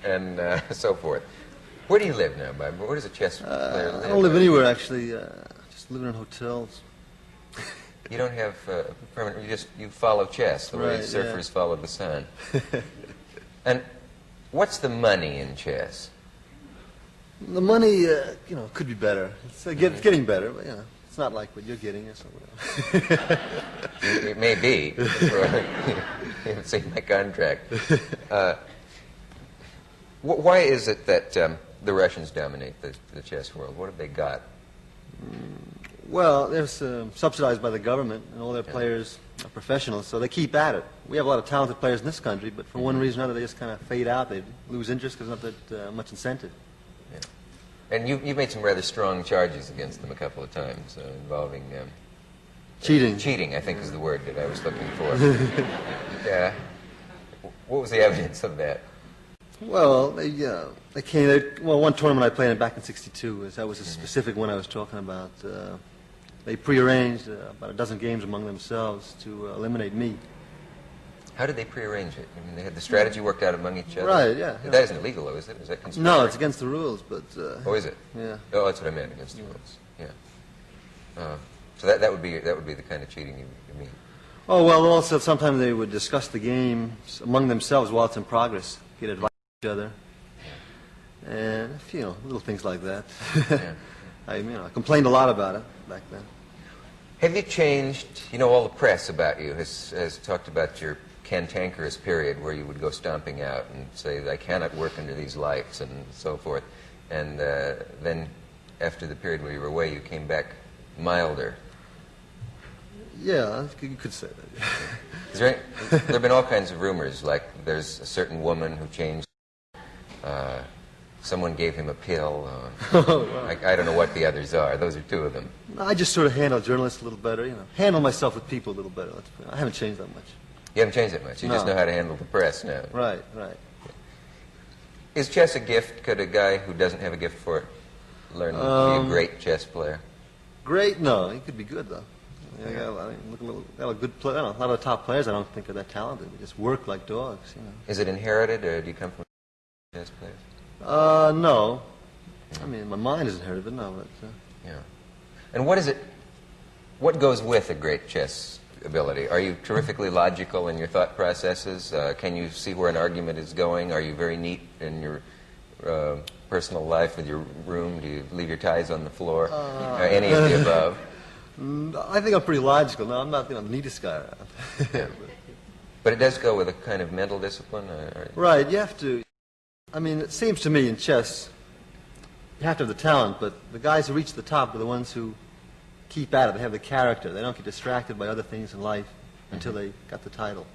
and so forth. Where do you live now, Bob? Where does a chess player live? I don't live anywhere, actually. Just living in hotels. You don't have permanent. You follow chess the way surfers follow the sun. And what's the money in chess? The money, could be better. It's getting better, but it's not like what you're getting or something. It may be. You haven't seen my contract. Why is it that the Russians dominate the chess world? What have they got? Well, they're subsidized by the government, and all their players are professionals, so they keep at it. We have a lot of talented players in this country, but for one reason or another, they just kind of fade out. They lose interest because there's not that much incentive. Yeah. And you've made some rather strong charges against them a couple of times involving... cheating. Cheating, I think, is the word that I was looking for. Yeah. What was the evidence of that? Well, they came. One tournament I played in back in '62. That was a specific one I was talking about. They prearranged about a dozen games among themselves to eliminate me. How did they prearrange it? I mean, they had the strategy worked out among each other? Right, yeah. That isn't illegal, though, is it? Is that conspiracy? No, it's against the rules, but... oh, is it? Yeah. Oh, that's what I meant, against the rules. Yeah. So that would be the kind of cheating you mean? Oh, well, also sometimes they would discuss the games among themselves while it's in progress, get advice from each other, and, little things like that. Yeah. I complained a lot about it back then. Have you changed? All the press about you has talked about your cantankerous period where you would go stomping out and say, I cannot work under these lights and so forth. And then after the period where you were away, you came back milder. Yeah, you could say that. There have been all kinds of rumors, like there's a certain woman who changed. Someone gave him a pill. I don't know what the others are. Those are two of them. I just sort of handle journalists a little better, Handle myself with people a little better. I haven't changed that much. You haven't changed that much. You just know how to handle the press now. Right. Is chess a gift? Could a guy who doesn't have a gift for it learn to be a great chess player? Great? No, he could be good, though. A lot of good players. A lot of the top players I don't think are that talented. They just work like dogs, Is it inherited, or do you come from chess players? No. I mean, my mind is inherited, but no. Yeah. And what goes with a great chess ability? Are you terrifically logical in your thought processes? Can you see where an argument is going? Are you very neat in your personal life with your room? Do you leave your ties on the floor? Any of the above? I think I'm pretty logical. No, I'm not the neatest guy around. Yeah. But it does go with a kind of mental discipline? Right, you have to. I mean, it seems to me in chess, you have to have the talent, but the guys who reach the top are the ones who keep at it. They have the character. They don't get distracted by other things in life until they got the title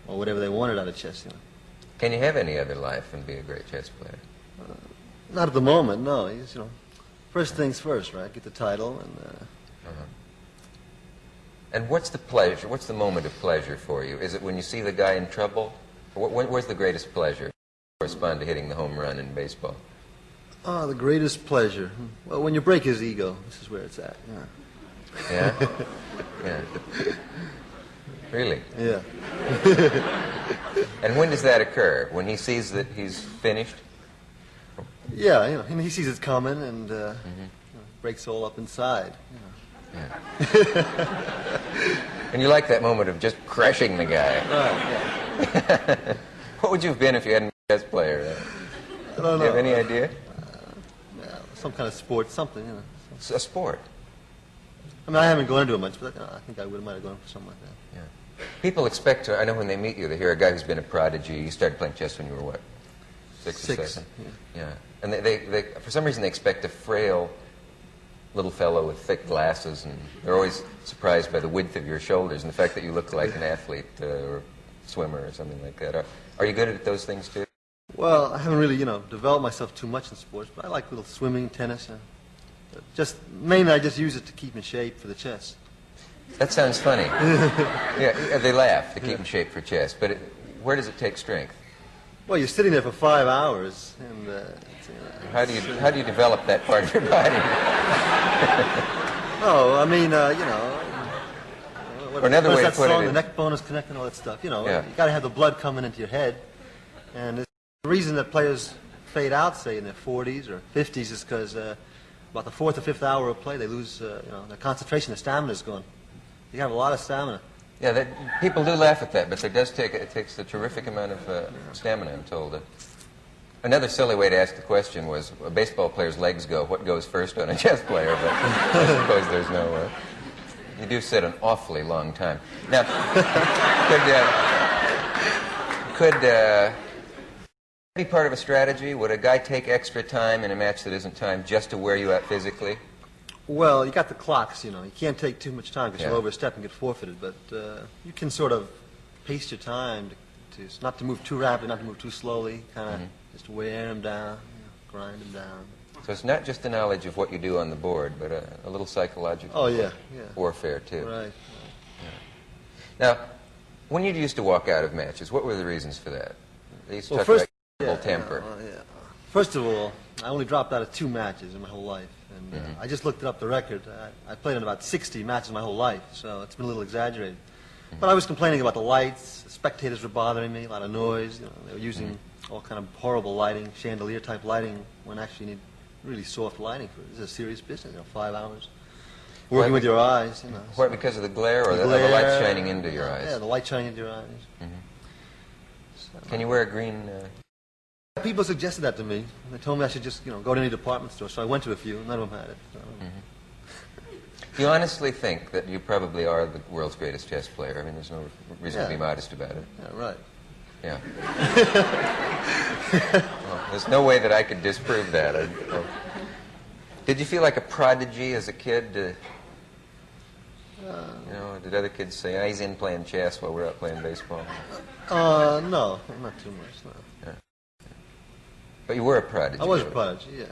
or whatever they wanted out of chess. Can you have any other life and be a great chess player? Not at the moment, no. First things first, right? Get the title and... And what's the pleasure? What's the moment of pleasure for you? Is it when you see the guy in trouble? Where's the greatest pleasure? Correspond to hitting the home run in baseball? The greatest pleasure. Well, when you break his ego, this is where it's at. Yeah? Yeah. Really? Yeah. And when does that occur? When he sees that he's finished? Yeah, he sees it coming and breaks all up inside. Yeah. And you like that moment of just crushing the guy. Right, yeah. What would you have been if you hadn't been a chess player? I don't know. Do you have any idea? Some kind of sport, something, It's a sport. I mean, I haven't gone into it much, but I think I might have gone for something like that. Yeah. People expect to, I know when they meet you, they hear a guy who's been a prodigy. You started playing chess when you were what? Six or seven? Yeah. And they for some reason, they expect a frail little fellow with thick glasses, and they're always surprised by the width of your shoulders and the fact that you look like an athlete or swimmer or something like that. Are you good at those things too? Well, I haven't really, developed myself too much in sports, but I like little swimming, tennis. Mainly I just use it to keep in shape for the chess. That sounds funny. Yeah, they laugh to keep in shape for chess, but where does it take strength? Well, you're sitting there for 5 hours, and how do you develop that part of your body? Oh, I mean, or another way to put it, the neck bone is connecting, all that stuff. Yeah. You got to have the blood coming into your head, and The reason that players fade out, say, in their 40s or 50s is because about the fourth or fifth hour of play, they lose, their concentration, their stamina is gone. You have a lot of stamina. Yeah, people do laugh at that, but it takes a terrific amount of stamina, I'm told. Another silly way to ask the question was, a baseball player's legs go, what goes first on a chess player? But I suppose there's no... you do sit an awfully long time. Now, could be part of a strategy? Would a guy take extra time in a match that isn't timed just to wear you out physically? Well, you got the clocks, You can't take too much time because you'll overstep and get forfeited. But you can sort of pace your time to not to move too rapidly, not to move too slowly, kind of just wear them down, grind them down. So it's not just the knowledge of what you do on the board, but a little psychological warfare, too. Right. Yeah. Now, when you used to walk out of matches, what were the reasons for that? They used to talk about temper. First of all, I only dropped out of 2 matches in my whole life. And I just looked up the record. I played in about 60 matches my whole life, so it's been a little exaggerated. But I was complaining about the lights. The spectators were bothering me, a lot of noise. They were using all kind of horrible lighting, chandelier-type lighting, when actually you need really soft lighting for it. This is a serious business, 5 hours. Working with your eyes, What, because of the glare or the glare, light shining into your eyes? Yeah, the light shining into your eyes. Can you wear a green... People suggested that to me. They told me I should just, go to any department store. So I went to a few, and none of them had it. So. Do you honestly think that you probably are the world's greatest chess player? I mean, there's no reason to be modest about it. Yeah, right. Yeah. Well, there's no way that I could disprove that. Did you feel like a prodigy as a kid? Did other kids say, he's in playing chess while we're out playing baseball? No, not too much, no. Yeah. But you were a prodigy. I was a prodigy, yeah.